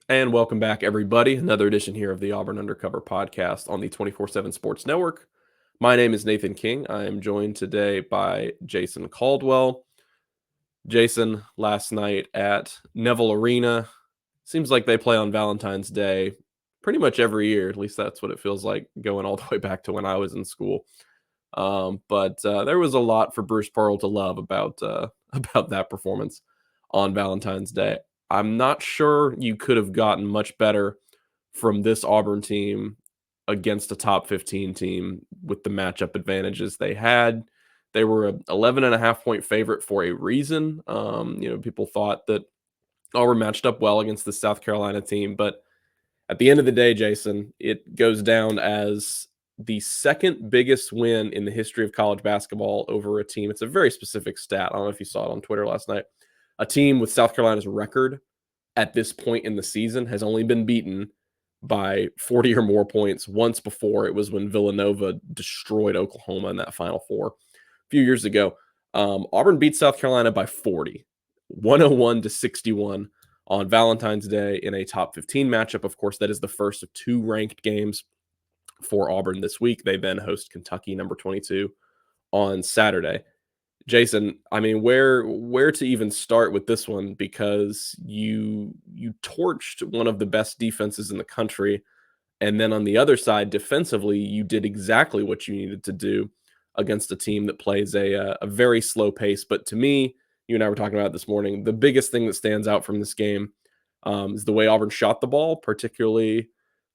And welcome back, everybody. Another edition here of the Auburn Undercover podcast on the 24/7 Sports Network. My name is Nathan King. I am joined today by Jason Caldwell. Jason, last night at Neville Arena, seems like they play on Valentine's Day pretty much every year. At least that's what it feels like going all the way back to when I was in school. But there was a lot for Bruce Pearl to love about about that performance on Valentine's Day. I'm not sure you could have gotten much better from this Auburn team against a top 15 team with the matchup advantages they had. They were a 11 and a half point favorite for a reason. People thought that Auburn matched up well against the South Carolina team, but at the end of the day, Jason, it goes down as the second biggest win in the history of college basketball over a team. It's a very specific stat. I don't know if you saw it on Twitter last night. A team with South Carolina's record at this point in the season has only been beaten by 40 or more points once before. It was when Villanova destroyed Oklahoma in that Final Four a few years ago. Auburn beat South Carolina by 40, 101-61 on Valentine's Day in a top 15 matchup. Of course, that is the first of two ranked games for Auburn this week. They then host Kentucky, number 22, on Saturday. Jason, I mean, where to even start with this one? Because you torched one of the best defenses in the country, and then on the other side, defensively, you did exactly what you needed to do against a team that plays a very slow pace. But to me, you and I were talking about it this morning, the biggest thing that stands out from this game is the way Auburn shot the ball, particularly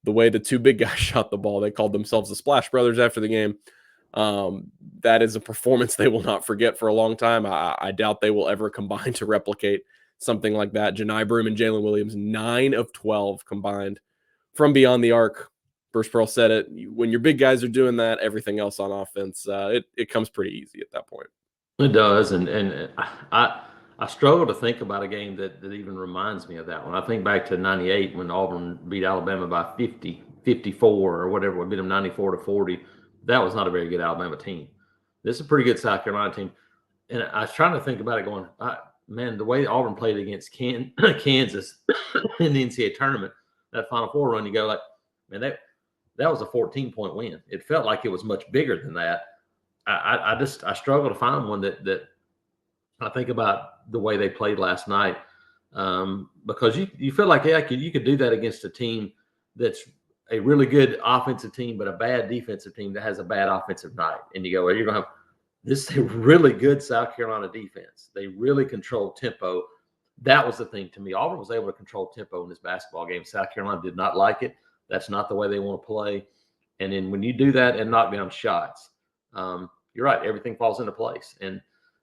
the way the two big guys shot the ball. They called themselves the Splash Brothers after the game. That is a performance they will not forget for a long time. I doubt they will ever combine to replicate something like that. Janai Broome and Jalen Williams, 9 of 12 combined from beyond the arc. Bruce Pearl said it. When your big guys are doing that, everything else on offense, it comes pretty easy at that point. It does, and I struggle to think about a game that even reminds me of that one. I think back to '98 when Auburn beat Alabama by 50, 54 or whatever. We beat them 94-40. That was not a very good Alabama team. This is a pretty good South Carolina team, and I was trying to think about it, going, man, the way Auburn played against Kansas in the NCAA tournament, that Final Four run, you go like, man, that was a 14-point win. It felt like it was much bigger than that. I struggle to find one that I think about the way they played last night, because you feel like, yeah, you could do that against a team that's a really good offensive team but a bad defensive team that has a bad offensive night, and you go, well, you're gonna have this is a really good South Carolina defense. They really control tempo. That was the thing to me. Auburn was able to control tempo in this basketball game. South Carolina did not like it. That's not the way they want to play. And then when you do that and knock down shots, you're right, everything falls into place. And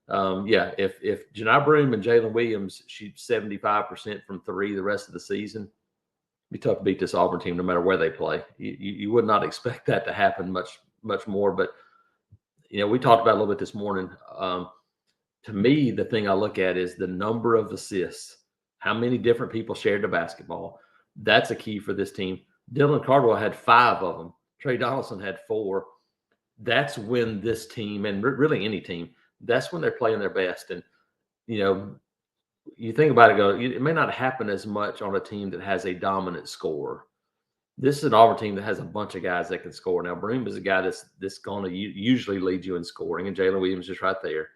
if Janai Broome and Jalen Williams shoot 75% from three the rest of the season, it'd be tough to beat this Auburn team no matter where they play. You would not expect that to happen much more. But we talked about it a little bit this morning. To me, the thing I look at is the number of assists. How many different people shared the basketball? That's a key for this team. Dylan Cardwell had 5 of them. Trey Donaldson had 4. That's when this team, and really any team, that's when they're playing their best. And, you think about it, it may not happen as much on a team that has a dominant scorer. This is an Auburn team that has a bunch of guys that can score. Now, Broome is a guy that's going to usually lead you in scoring, and Jalen Williams is right there.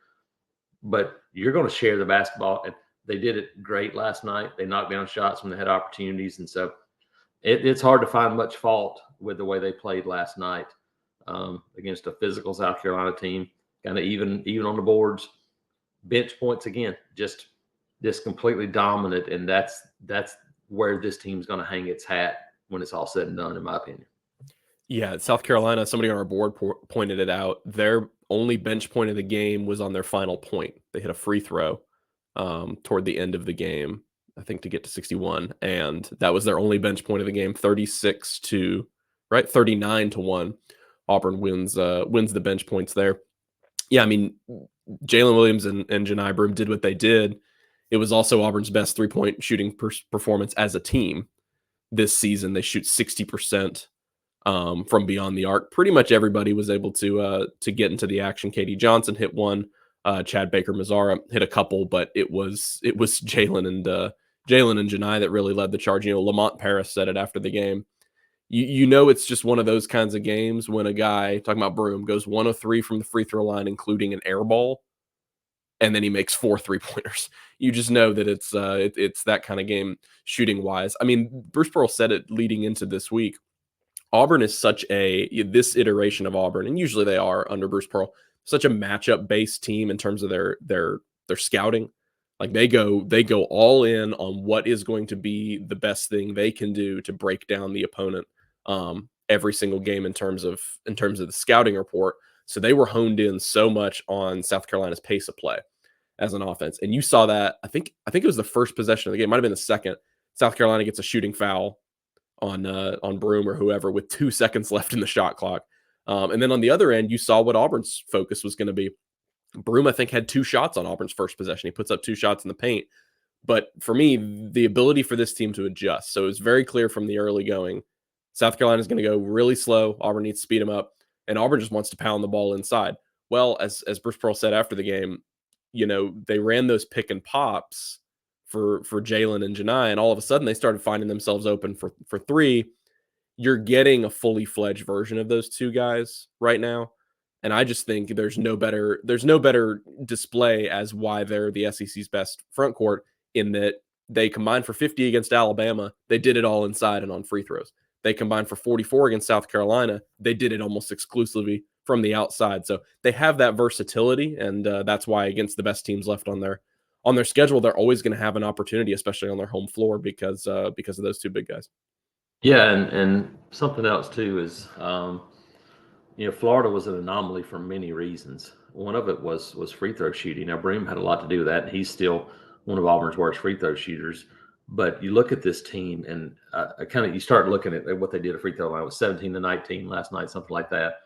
But you're going to share the basketball, and they did it great last night. They knocked down shots when they had opportunities, and so it's hard to find much fault with the way they played last night against a physical South Carolina team, kind of even on the boards. Bench points again, just completely dominant, and that's where this team's going to hang its hat when it's all said and done, in my opinion. Yeah, South Carolina, somebody on our board pointed it out. Their only bench point of the game was on their final point. They hit a free throw toward the end of the game, I think, to get to 61. And that was their only bench point of the game, 39-1. Auburn wins the bench points there. Yeah, I mean, Jalen Williams and Janai Broome did what they did. It was also Auburn's best three-point shooting performance as a team this season. They shoot 60% from beyond the arc. Pretty much everybody was able to get into the action. KD Johnson hit one. Chad Baker Mazara hit a couple, but it was Jalen Jalen and Janai that really led the charge. Lamont Paris said it after the game. It's just one of those kinds of games when a guy, talking about Broome, goes 1 of 3 from the free throw line, including an air ball, and then he makes 4 3-pointers. You just know that it's that kind of game shooting wise. I mean, Bruce Pearl said it leading into this week. Auburn is this iteration of Auburn, and usually they are under Bruce Pearl, such a matchup based team in terms of their scouting. Like they go all in on what is going to be the best thing they can do to break down the opponent every single game in terms of the scouting report. So they were honed in so much on South Carolina's pace of play as an offense, and you saw that. I think it was the first possession of the game, might have been the second. South Carolina gets a shooting foul on Broome or whoever with 2 seconds left in the shot clock. And then on the other end, you saw what Auburn's focus was going to be. Broome, I think, had 2 shots on Auburn's first possession. He puts up 2 shots in the paint. But for me, the ability for this team to adjust. So it's very clear from the early going, South Carolina is going to go really slow. Auburn needs to speed them up. And Auburn just wants to pound the ball inside. Well, as Bruce Pearl said after the game, they ran those pick and pops for Jalen and Janai, and all of a sudden they started finding themselves open for 3. You're getting a fully fledged version of those 2 guys right now. And I just think there's no better display as why they're the SEC's best front court, in that they combined for 50 against Alabama. They did it all inside and on free throws. They combined for 44 against South Carolina. They did it almost exclusively from the outside. So they have that versatility, and that's why against the best teams left on their schedule, they're always going to have an opportunity, especially on their home floor, because of those 2 big guys. Yeah, and something else too is, Florida was an anomaly for many reasons. One of it was free throw shooting. Now Broome had a lot to do with that, and he's still one of Auburn's worst free throw shooters. But you look at this team, and you start looking at what they did at free throw line. It was 17-19 last night, something like that.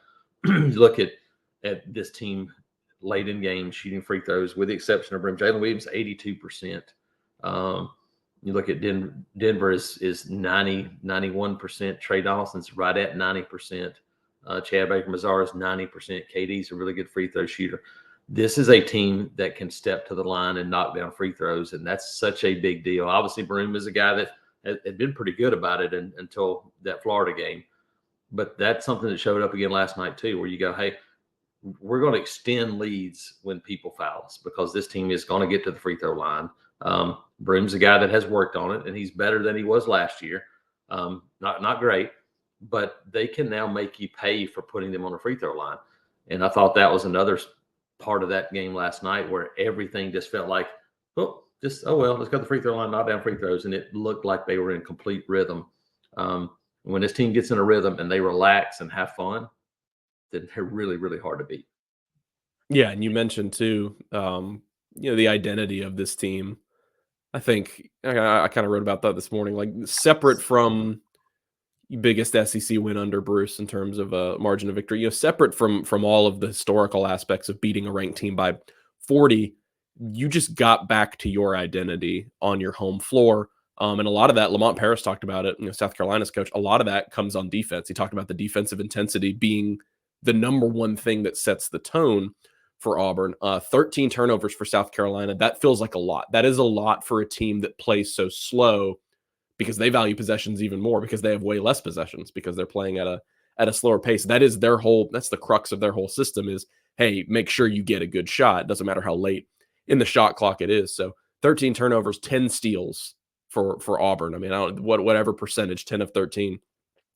You look at this team late in games shooting free throws, with the exception of Broome. Jalen Williams, 82%. You look at Denver is 90, 91%. Trey Donaldson's right at 90%. Chad Baker-Mazar is 90%. KD's a really good free throw shooter. This is a team that can step to the line and knock down free throws, and that's such a big deal. Obviously, Broome is a guy that had been pretty good about it until that Florida game. But that's something that showed up again last night too, where you go, hey, we're going to extend leads when people foul us, because this team is going to get to the free throw line. Broome's a guy that has worked on it, and he's better than he was last year. Not great, but they can now make you pay for putting them on the free throw line. And I thought that was another part of that game last night, where everything just felt like, well, let's go to the free throw line, knock down free throws. And it looked like they were in complete rhythm. When this team gets in a rhythm and they relax and have fun, then they're really, really hard to beat. Yeah, and you mentioned too, the identity of this team. I think I kind of wrote about that this morning, like separate from biggest SEC win under Bruce in terms of a margin of victory, separate from all of the historical aspects of beating a ranked team by 40, you just got back to your identity on your home floor. And a lot of that, Lamont Paris talked about it, South Carolina's coach, a lot of that comes on defense. He talked about the defensive intensity being the number one thing that sets the tone for Auburn. 13 turnovers for South Carolina. That feels like a lot. That is a lot for a team that plays so slow, because they value possessions even more, because they have way less possessions, because they're playing at a slower pace. That's the crux of their whole system is, hey, make sure you get a good shot. It doesn't matter how late in the shot clock it is. So 13 turnovers, 10 steals for Auburn. I mean, whatever percentage, 10 of 13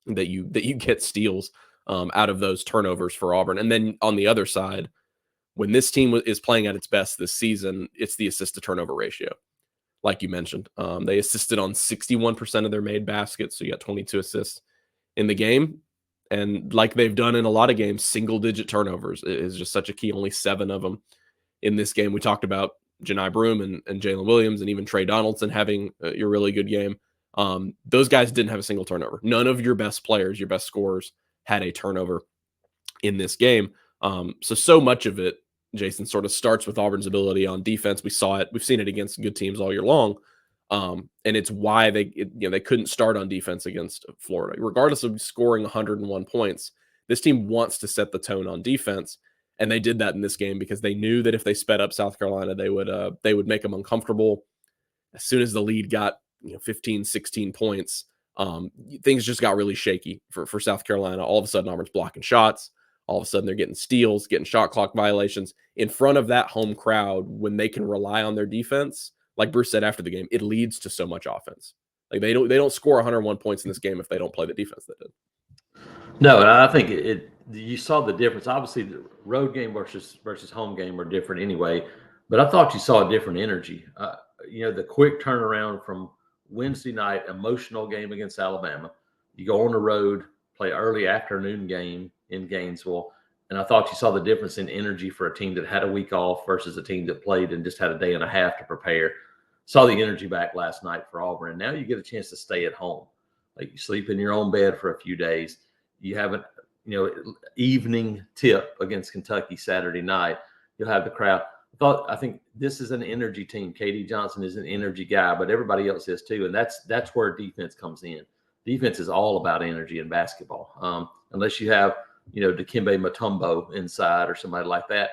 that you get steals out of those turnovers for Auburn. And then on the other side, when this team is playing at its best this season, it's the assist to turnover ratio. Like you mentioned, they assisted on 61% of their made baskets. So you got 22 assists in the game. And like they've done in a lot of games, single digit turnovers is just such a key. Only 7 of them in this game. We talked about Janai Broome and Jalen Williams and even Trey Donaldson having a really good game. Those guys didn't have a single turnover. None of your best players, your best scorers, had a turnover in this game. So much of it, Jason, sort of starts with Auburn's ability on defense. We saw it. We've seen it against good teams all year long. And it's why they couldn't start on defense against Florida. Regardless of scoring 101 points, this team wants to set the tone on defense. And they did that in this game, because they knew that if they sped up South Carolina, they would make them uncomfortable. as soon as the lead got 15, 16 points, things just got really shaky for South Carolina. All of a sudden, Auburn's blocking shots. All of a sudden, they're getting steals, getting shot clock violations in front of that home crowd. When they can rely on their defense, like Bruce said after the game, it leads to so much offense. Like they don't score 101 points in this game if they don't play the defense they did. No, and I think you saw the difference. Obviously, the road game versus home game are different anyway, but I thought you saw a different energy. The quick turnaround from Wednesday night emotional game against Alabama. You go on the road, play early afternoon game in Gainesville, and I thought you saw the difference in energy for a team that had a week off versus a team that played and just had a day and a half to prepare. Saw the energy back last night for Auburn, and now you get a chance to stay at home. Like you sleep in your own bed for a few days. You have an evening tip against Kentucky Saturday night. You'll have the crowd. I think this is an energy team. KD Johnson is an energy guy, but everybody else is too, and that's where defense comes in. Defense is all about energy in basketball. Unless you have Dikembe Mutombo inside or somebody like that.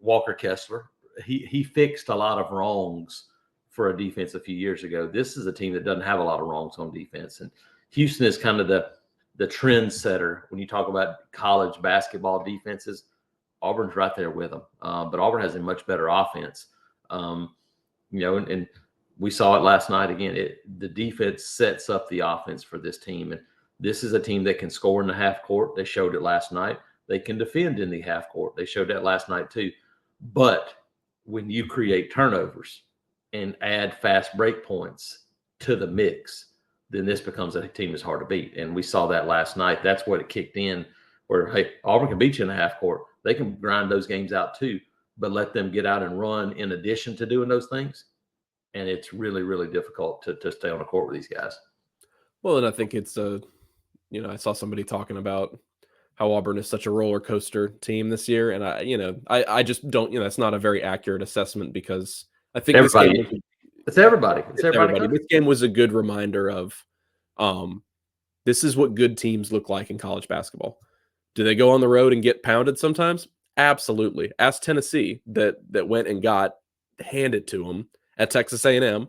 Walker Kessler, he fixed a lot of wrongs for a defense a few years ago. This is a team that doesn't have a lot of wrongs on defense, and Houston is kind of the trend setter when you talk about college basketball defenses. Auburn's right there with them, but Auburn has a much better offense. And we saw it last night again. The defense sets up the offense for this team, and this is a team that can score in the half court. They showed it last night. They can defend in the half court. They showed that last night too. But when you create turnovers and add fast break points to the mix, then this becomes a team that's hard to beat. And we saw that last night. That's what it kicked in, where, hey, Auburn can beat you in the half court. They can grind those games out too, but let them get out and run in addition to doing those things. And it's really, really difficult to stay on the court with these guys. Well, and I think it's I saw somebody talking about how Auburn is such a roller coaster team this year. And I just don't, that's not a very accurate assessment, because I think everybody. It's everybody. This game was a good reminder of this is what good teams look like in college basketball. Do they go on the road and get pounded sometimes? Absolutely. Ask Tennessee that went and got handed to them at Texas A&M.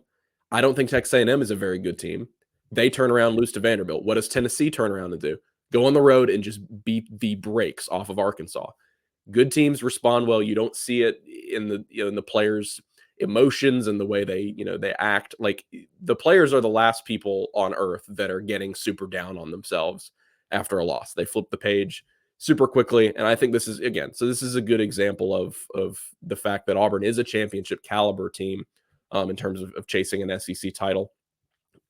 I don't think Texas A&M is a very good team. They turn around, lose to Vanderbilt. What does Tennessee turn around and do? Go on the road and just beat the brakes off of Arkansas. Good teams respond well. You don't see it in the players' emotions and the way they act. Like, the players are the last people on earth that are getting super down on themselves after a loss. They flip the page super quickly. And I think this is a good example of the fact that Auburn is a championship caliber team in terms of chasing an SEC title.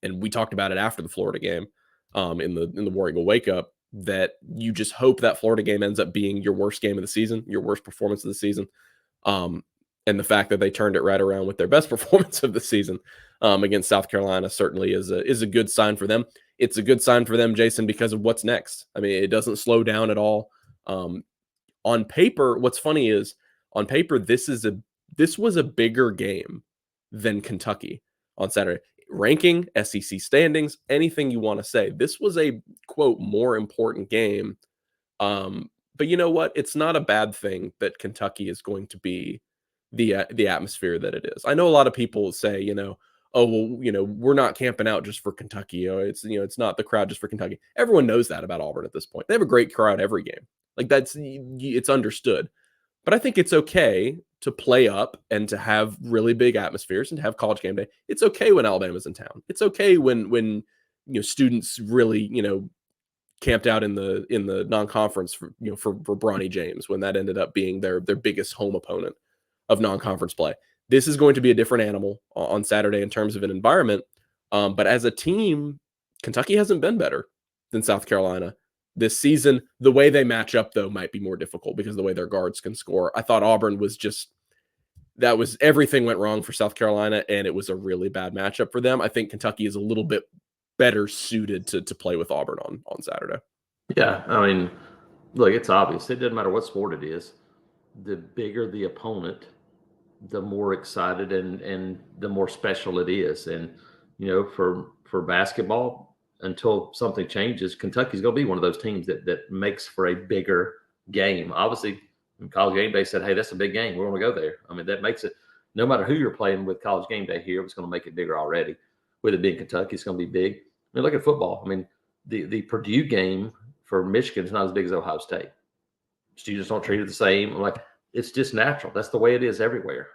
And we talked about it after the Florida game in the War Eagle Wakeup, that you just hope that Florida game ends up being your worst game of the season, your worst performance of the season. And the fact that they turned it right around with their best performance of the season against South Carolina certainly is a good sign for them. It's a good sign for them, Jason, because of what's next. I mean, it doesn't slow down at all. On paper, what's funny is on paper, this was a bigger game than Kentucky on Saturday. Ranking, SEC standings, anything you want to say. This was a, quote, more important game. But you know what? It's not a bad thing that Kentucky is going to be the atmosphere that it is. I know a lot of people say, oh, well, we're not camping out just for Kentucky. It's not the crowd just for Kentucky. Everyone knows that about Auburn at this point. They have a great crowd every game. Like, it's understood. But I think it's okay to play up and to have really big atmospheres and to have college game day. It's okay when Alabama's in town. It's okay when students really camped out in the non-conference for Bronny James, when that ended up being their biggest home opponent of non-conference play. This is going to be a different animal on Saturday in terms of an environment. But as a team, Kentucky hasn't been better than South Carolina this season. The way they match up, though, might be more difficult because of the way their guards can score. I thought Auburn was everything went wrong for South Carolina, and it was a really bad matchup for them. I think Kentucky is a little bit better suited to play with Auburn on Saturday. Yeah, I mean, look, it's obvious. It doesn't matter what sport it is. The bigger the opponent, the more excited and the more special it is. And, for basketball, until something changes, Kentucky's going to be one of those teams that makes for a bigger game. Obviously, College Game Day said, hey, that's a big game. We're going to go there. I mean, that makes it no matter who you're playing with college game day here, it's going to make it bigger already. With it being Kentucky, it's going to be big. I mean, look at football. I mean, the Purdue game for Michigan is not as big as Ohio State. Students don't treat it the same. Like, it's just natural. That's the way it is everywhere.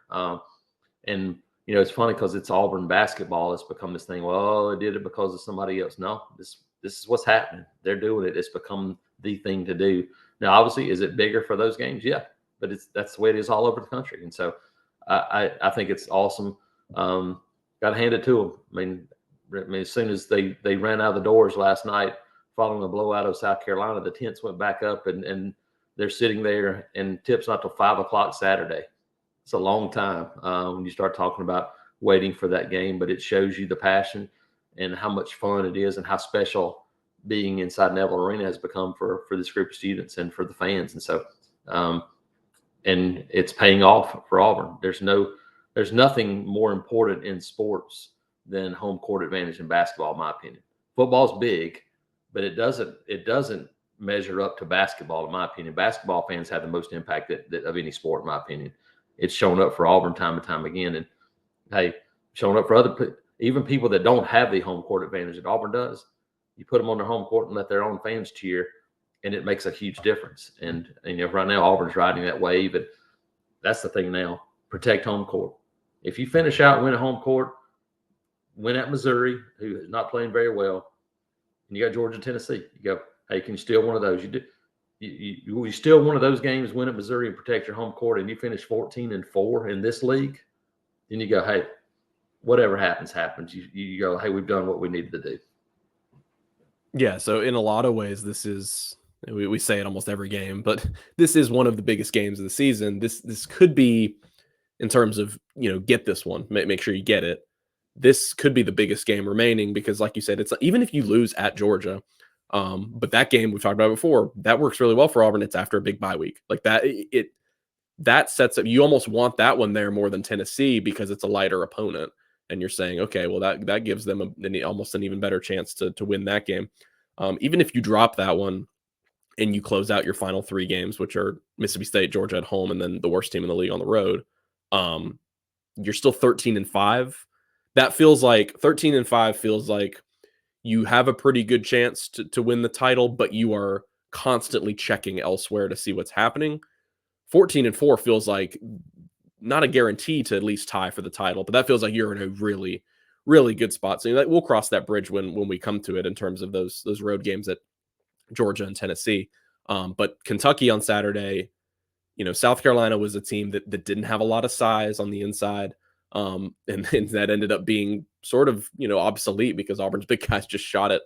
And it's funny because it's Auburn basketball. It's become this thing. Well, they did it because of somebody else. No, this is what's happening. They're doing it. It's become the thing to do. Now, obviously, is it bigger for those games? Yeah, but that's the way it is all over the country. And so I think it's awesome. Got to hand it to them. I mean, as soon as they ran out of the doors last night following the blowout of South Carolina, the tents went back up and they're sitting there, and tips not till 5 o'clock Saturday. It's a long time when you start talking about waiting for that game, but it shows you the passion and how much fun it is and how special being inside Neville Arena has become for this group of students and for the fans. And so, and it's paying off for Auburn. There's nothing more important in sports than home court advantage in basketball, in my opinion. Football's big, but it doesn't measure up to basketball, in my opinion. Basketball fans have the most impact of any sport, in my opinion. It's shown up for Auburn time and time again. And hey, showing up for even people that don't have the home court advantage that Auburn does. You put them on their home court and let their own fans cheer, and it makes a huge difference. And right now Auburn's riding that wave, and that's the thing now. Protect home court. If you finish out and win a home court, win at Missouri, who is not playing very well, and you got Georgia, Tennessee, you go, hey, can you steal one of those? You do. You steal one of those games, win at Missouri, and protect your home court, and you finish 14-4 in this league, then you go, hey, whatever happens. You go, hey, we've done what we needed to do. Yeah, so in a lot of ways, this is, we say it almost every game, but this is one of the biggest games of the season. This could be, in terms of, get this one, make sure you get it. This could be the biggest game remaining because, like you said, it's even if you lose at Georgia, but that game we've talked about before, that works really well for Auburn. It's after a big bye week. Like that sets up, you almost want that one there more than Tennessee because it's a lighter opponent. And you're saying, okay, well, that gives them almost an even better chance to win that game. Even if you drop that one and you close out your final 3 games, which are Mississippi State, Georgia at home, and then the worst team in the league on the road, you're still 13-5. That feels like 13-5 feels like you have a pretty good chance to win the title, but you are constantly checking elsewhere to see what's happening. 14-4 feels like not a guarantee to at least tie for the title, but that feels like you're in a really, really good spot. So we'll cross that bridge when we come to it in terms of those road games at Georgia and Tennessee. But Kentucky on Saturday, South Carolina was a team that didn't have a lot of size on the inside. And that ended up being sort of, obsolete because Auburn's big guys just shot it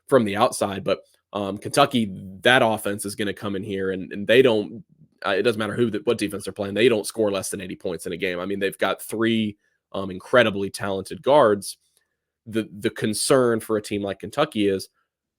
from the outside. But Kentucky, that offense is going to come in here and they don't, it doesn't matter what defense they're playing. They don't score less than 80 points in a game. I mean, they've got 3 incredibly talented guards. The concern for a team like Kentucky is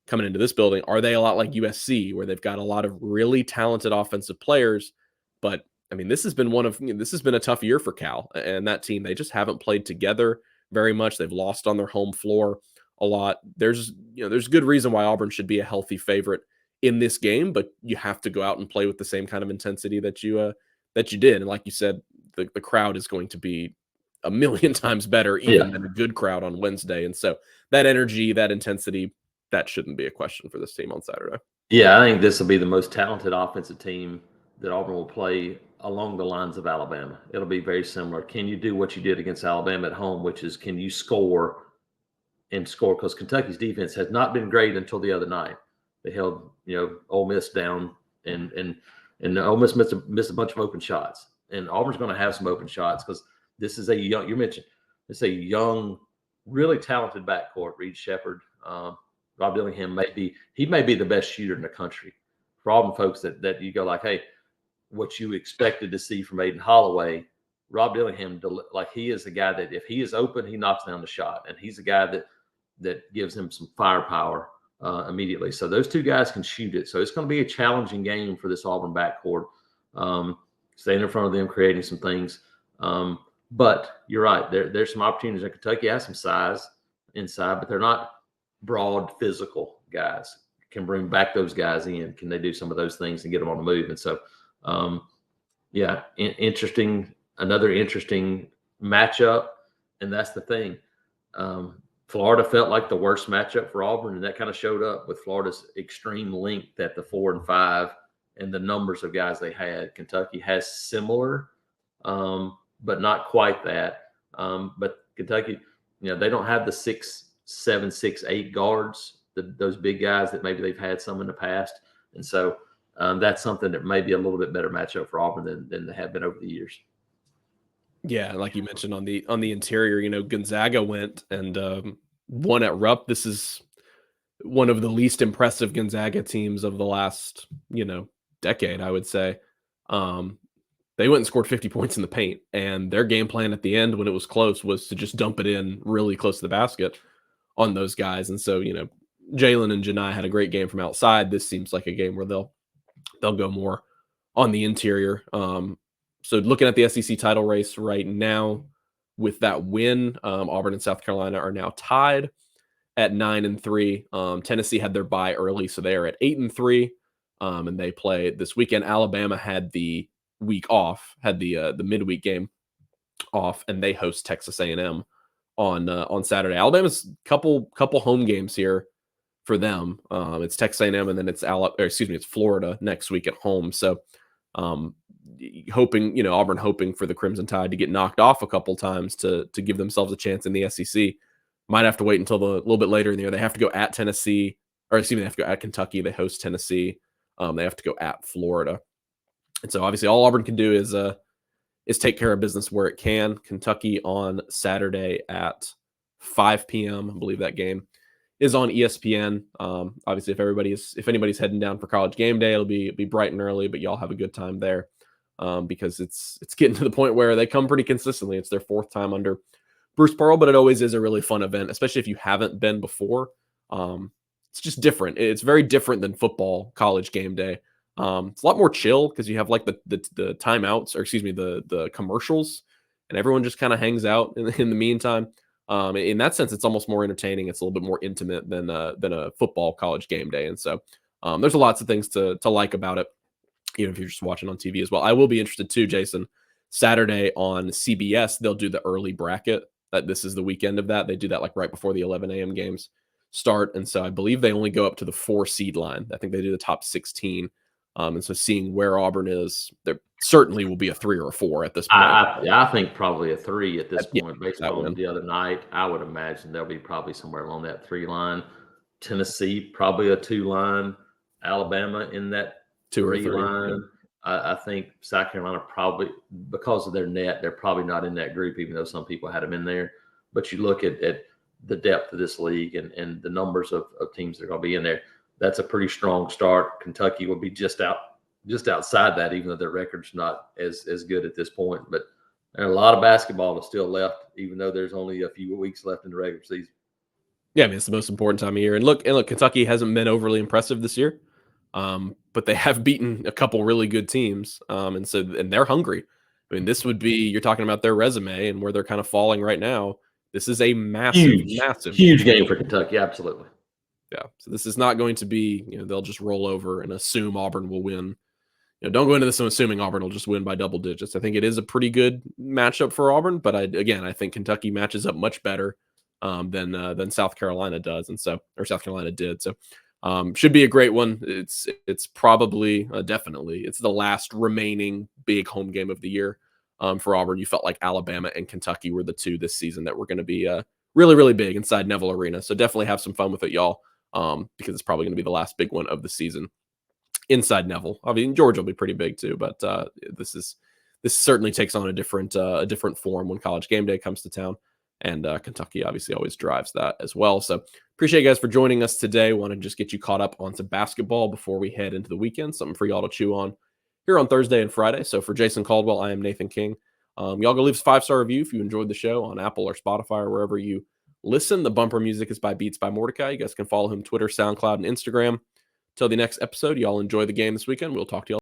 coming into this building, are they a lot like USC where they've got a lot of really talented offensive players? But I mean, this has been a tough year for Cal and that team. They just haven't played together very much. They've lost on their home floor a lot. There's good reason why Auburn should be a healthy favorite in this game, but you have to go out and play with the same kind of intensity that you did. And like you said, the crowd is going to be a million times better even than a good crowd on Wednesday. And so that energy, that intensity, that shouldn't be a question for this team on Saturday. Yeah, I think this will be the most talented offensive team that Auburn will play along the lines of Alabama. It'll be very similar. Can you do what you did against Alabama at home, which is can you score? Because Kentucky's defense has not been great until the other night. They held, Ole Miss down, and Ole Miss missed a bunch of open shots. And Auburn's going to have some open shots because this is you mentioned, it's a young, really talented backcourt. Reed Shepherd, Rob Dillingham may be the best shooter in the country. For Auburn folks that you go like, hey, what you expected to see from Aiden Holloway, Rob Dillingham, he is the guy that if he is open, he knocks down the shot, and he's the guy that gives him some firepower immediately. So those 2 guys can shoot it. So it's going to be a challenging game for this Auburn backcourt. Staying in front of them, creating some things. But you're right. There's some opportunities. And Kentucky has some size inside, but they're not broad, physical guys. Can bring back those guys in. Can they do some of those things and get them on the move? And so, interesting. Another interesting matchup, and that's the thing. Florida felt like the worst matchup for Auburn, and that kind of showed up with Florida's extreme length at the 4 and 5 and the numbers of guys they had. Kentucky has similar, but not quite that. But Kentucky, they don't have the 6'7", 6'8" guards, those big guys that maybe they've had some in the past, and so that's something that may be a little bit better matchup for Auburn than they have been over the years. Yeah, like you mentioned on the interior, Gonzaga went and won at Rupp. This is one of the least impressive Gonzaga teams of the last, decade, I would say. They went and scored 50 points in the paint, and their game plan at the end when it was close was to just dump it in really close to the basket on those guys. And so, Jalen and Janai had a great game from outside. This seems like a game where they'll go more on the interior. So looking at the SEC title race right now, with that win, Auburn and South Carolina are now tied at 9-3. Tennessee had their bye early, so they are at 8-3, and they play this weekend. Alabama had the week off, had the midweek game off, and they host Texas A&M on Saturday. Alabama's couple home games here for them. It's Texas A&M, and then it's Florida next week at home. So Auburn hoping for the Crimson Tide to get knocked off a couple times to give themselves a chance in the SEC. Might have to wait until a little bit later in the year. They have to go at Tennessee, they have to go at Kentucky. They host Tennessee. They have to go at Florida. And so obviously all Auburn can do is take care of business where it can. Kentucky on Saturday at 5 p.m. I believe that game is on ESPN. Obviously, if anybody's heading down for College Game Day, it'll be bright and early, but y'all have a good time there because it's getting to the point where they come pretty consistently. It's their fourth time under Bruce Pearl, but it always is a really fun event, especially if you haven't been before. It's just different. It's very different than football College Game Day. It's a lot more chill because you have like the timeouts, or excuse me, the commercials, and everyone just kind of hangs out in the meantime. In that sense, it's almost more entertaining. It's a little bit more intimate than a football College Game Day, and so there's lots of things to like about it, even if you're just watching on TV as well. I will be interested too, Jason. Saturday on CBS, they'll do the early bracket. That this is the weekend of that. They do that like right before the 11 a.m. games start, and so I believe they only go up to the 4 seed line. I think they do the top 16. And so seeing where Auburn is, there certainly will be a 3 or a 4 at this point. I think probably a 3 at this point, based on the other night. I would imagine they'll be probably somewhere along that 3 line. Tennessee, probably a 2 line. Alabama in that 2 or 3 line. Yeah. I think South Carolina probably, because of their net, they're probably not in that group, even though some people had them in there. But you look at the depth of this league and the numbers of teams that are going to be in there. That's a pretty strong start. Kentucky will be just outside that, even though their record's not as good at this point. But there's a lot of basketball that's still left, even though there's only a few weeks left in the regular season. Yeah, I mean, it's the most important time of year. And look, Kentucky hasn't been overly impressive this year, but they have beaten a couple really good teams, and they're hungry. I mean, this would be, you're talking about their resume and where they're kind of falling right now. This is a massive game for Kentucky. Absolutely. Yeah, so this is not going to be, they'll just roll over and assume Auburn will win. Don't go into this assuming Auburn will just win by double digits. I think it is a pretty good matchup for Auburn, but I think Kentucky matches up much better than South Carolina does, or South Carolina did. So should be a great one. It's probably definitely it's the last remaining big home game of the year for Auburn. You felt like Alabama and Kentucky were the two this season that were going to be really, really big inside Neville Arena. So definitely have some fun with it, y'all. Because it's probably going to be the last big one of the season inside Neville. I mean, Georgia will be pretty big too, but this certainly takes on a different form when College Game Day comes to town, and Kentucky obviously always drives that as well. So appreciate you guys for joining us today. Want to just get you caught up on some basketball before we head into the weekend. Something for y'all to chew on here on Thursday and Friday. So for Jason Caldwell, I am Nathan King. Y'all go leave us a 5-star review if you enjoyed the show on Apple or Spotify or wherever you listen. The bumper music is by Beats by Mordecai. You guys can follow him Twitter, SoundCloud, and Instagram. Till the next episode, y'all enjoy the game this weekend. We'll talk to y'all